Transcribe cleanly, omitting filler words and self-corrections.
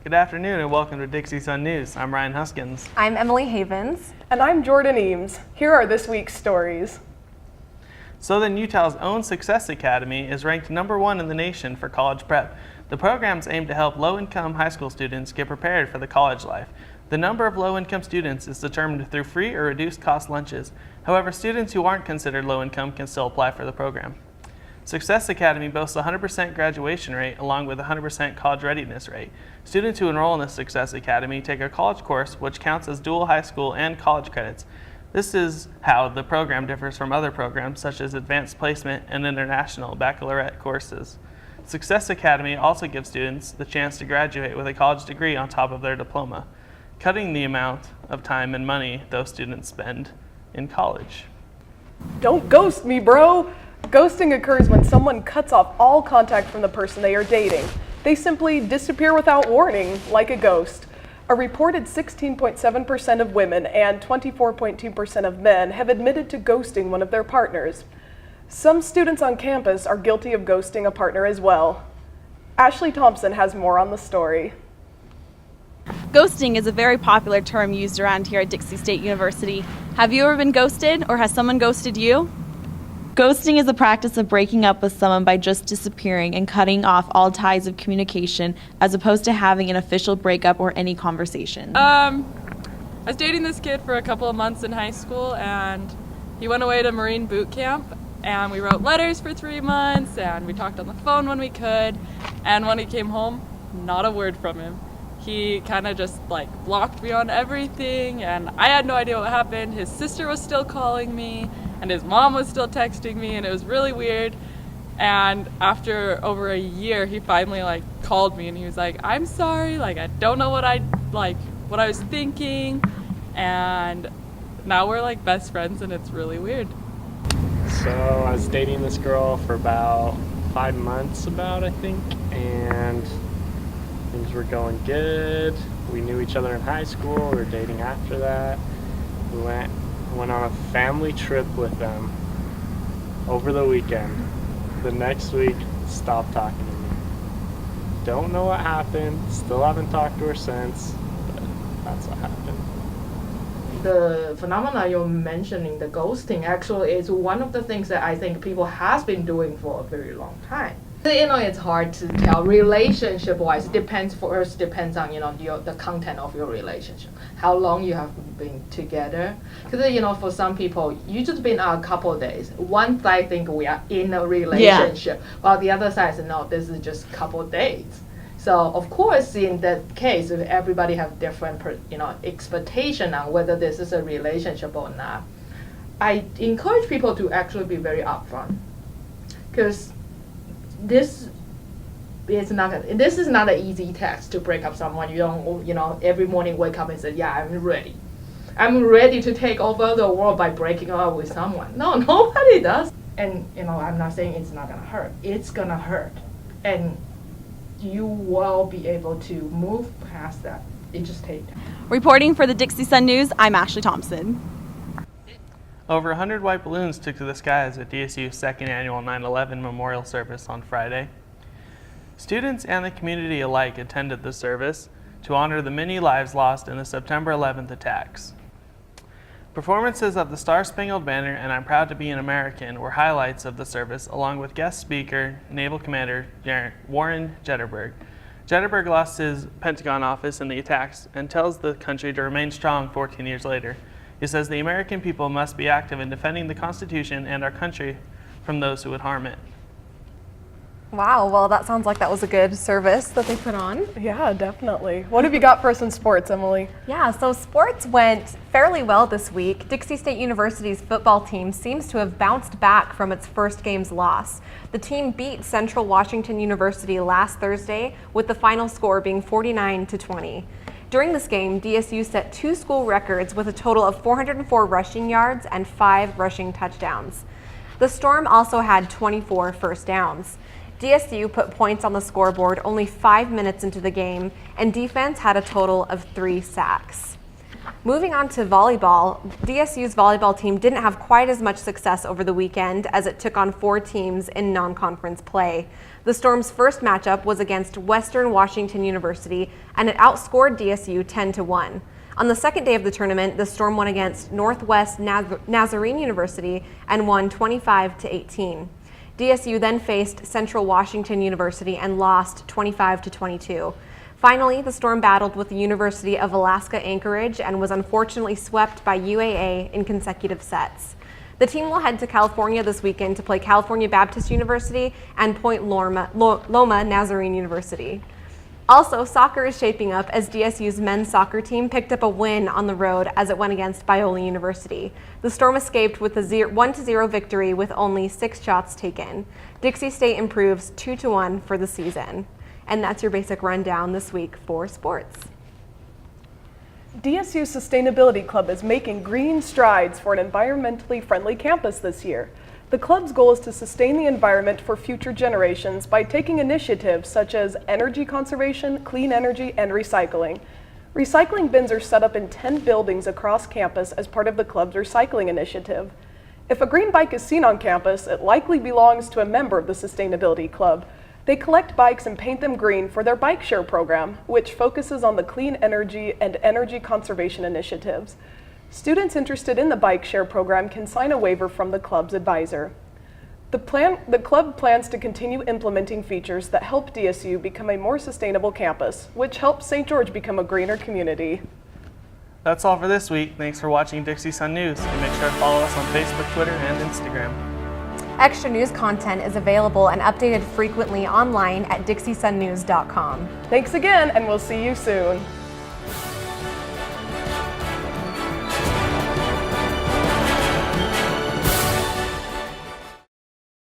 Good afternoon and welcome to Dixie Sun News. I'm Ryan Huskins. I'm Emily Havens. And I'm Jordan Eames. Here are this week's stories. Southern Utah's own Success Academy is ranked #1 in the nation for college prep. The programs aim to help low-income high school students get prepared for the college life. The number of low-income students is determined through free or reduced cost lunches. However, students who aren't considered low-income can still apply for the program. Success Academy boasts a 100% graduation rate along with a 100% college readiness rate. Students who enroll in the Success Academy take a college course which counts as dual high school and college credits. This is how the program differs from other programs such as advanced placement and international baccalaureate courses. Success Academy also gives students the chance to graduate with a college degree on top of their diploma, cutting the amount of time and money those students spend in college. Don't ghost me, bro! Ghosting occurs when someone cuts off all contact from the person they are dating. They simply disappear without warning, like a ghost. A reported 16.7% of women and 24.2% of men have admitted to ghosting one of their partners. Some students on campus are guilty of ghosting a partner as well. Ashley Thompson has more on the story. Ghosting is a very popular term used around here at Dixie State University. Have you ever been ghosted, or has someone ghosted you? Ghosting is the practice of breaking up with someone by just disappearing and cutting off all ties of communication, as opposed to having an official breakup or any conversation. I was dating this kid for a couple of months in high school, and he went away to Marine boot camp, and we wrote letters for 3 months, and we talked on the phone when we could, and when he came home, not a word from him. He kind of just blocked me on everything, and I had no idea what happened. His sister was still calling me, and his mom was still texting me, and it was really weird. And after over a year, he finally called me, and he was like, "I'm sorry, I don't know what I was thinking," and now we're best friends, and it's really weird. So I was dating this girl for about 5 months, I think, and things were going good. We knew each other in high school. We were dating after that. We went on a family trip with them over the weekend. The next week, stopped talking to me. Don't know what happened. Still haven't talked to her since, but that's what happened. The phenomena you're mentioning, the ghosting, actually is one of the things that I think people has been doing for a very long time. It's hard to tell relationship-wise. It depends on the content of your relationship, how long you have been together. Because for some people, you just been out a couple of days. One side think we are in a relationship, while the other side says no, this is just a couple of days. So of course, in that case, if everybody have different expectation on whether this is a relationship or not, I encourage people to actually be very upfront, because this is not an easy task to break up someone. You don't every morning wake up and say, yeah, I'm ready to take over the world by breaking up with someone. No, nobody does. And I'm not saying it's not gonna hurt. It's gonna hurt, and you will be able to move past that. It just takes time. Reporting for the Dixie Sun News, I'm Ashley Thompson. Over 100 white balloons took to the skies at DSU's second annual 9/11 memorial service on Friday. Students and the community alike attended the service to honor the many lives lost in the September 11th attacks. Performances of the Star-Spangled Banner and I'm Proud to Be an American were highlights of the service, along with guest speaker, Naval Commander Warren Jetterberg. Jetterberg lost his Pentagon office in the attacks and tells the country to remain strong 14 years later. He says the American people must be active in defending the Constitution and our country from those who would harm it. Wow, well, that sounds like that was a good service that they put on. Yeah, definitely. What have you got for us in sports, Emily? Yeah, so sports went fairly well this week. Dixie State University's football team seems to have bounced back from its first game's loss. The team beat Central Washington University last Thursday, with the final score being 49-20. During this game, DSU set 2 school records with a total of 404 rushing yards and 5 rushing touchdowns. The Storm also had 24 first downs. DSU put points on the scoreboard only 5 minutes into the game, and defense had a total of 3 sacks. Moving on to volleyball, DSU's volleyball team didn't have quite as much success over the weekend as it took on 4 teams in non-conference play. The Storm's first matchup was against Western Washington University, and it outscored DSU 10-1. On the second day of the tournament, the Storm won against Northwest Nazarene University and won 25-18. DSU then faced Central Washington University and lost 25-22. Finally, the Storm battled with the University of Alaska Anchorage and was unfortunately swept by UAA in consecutive sets. The team will head to California this weekend to play California Baptist University and Point Loma Nazarene University. Also, soccer is shaping up as DSU's men's soccer team picked up a win on the road as it went against Biola University. The Storm escaped with a 1-0 victory with only 6 shots taken. Dixie State improves 2-1 for the season. And that's your basic rundown this week for sports. DSU Sustainability Club is making green strides for an environmentally friendly campus this year. The club's goal is to sustain the environment for future generations by taking initiatives such as energy conservation, clean energy, and recycling. Recycling bins are set up in 10 buildings across campus as part of the club's recycling initiative. If a green bike is seen on campus, it likely belongs to a member of the Sustainability Club. They collect bikes and paint them green for their bike share program, which focuses on the clean energy and energy conservation initiatives. Students interested in the bike share program can sign a waiver from the club's advisor. The club plans to continue implementing features that help DSU become a more sustainable campus, which helps St. George become a greener community. That's all for this week. Thanks for watching Dixie Sun News, and make sure to follow us on Facebook, Twitter, and Instagram. Extra news content is available and updated frequently online at dixiesunnews.com. Thanks again, and we'll see you soon.